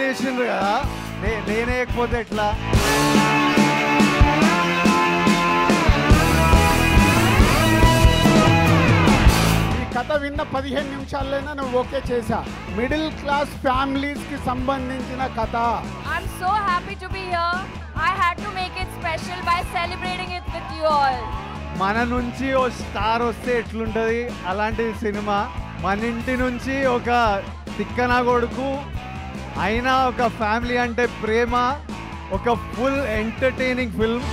చేసిండ్రు కదా, నేనేయకపోతే ఎట్లా? కథ విన్న 15 నిమిషాల్లోనే నువ్వు ఓకే చేశా. మిడిల్ క్లాస్ ఫ్యామిలీస్ కి సంబంధించిన కథ. I'm so happy to be here. I had to make it special by celebrating it with you all. మన నుంచి ఓ స్టార్ వస్తే ఎట్లుంటది అలాంటి సినిమా. మన ఇంటి నుంచి ఒక తిక్కన కొడుకు అయినా ఒక ఫ్యామిలీ అంటే ప్రేమ, ఒక ఫుల్ ఎంటర్టైనింగ్ ఫిల్మ్.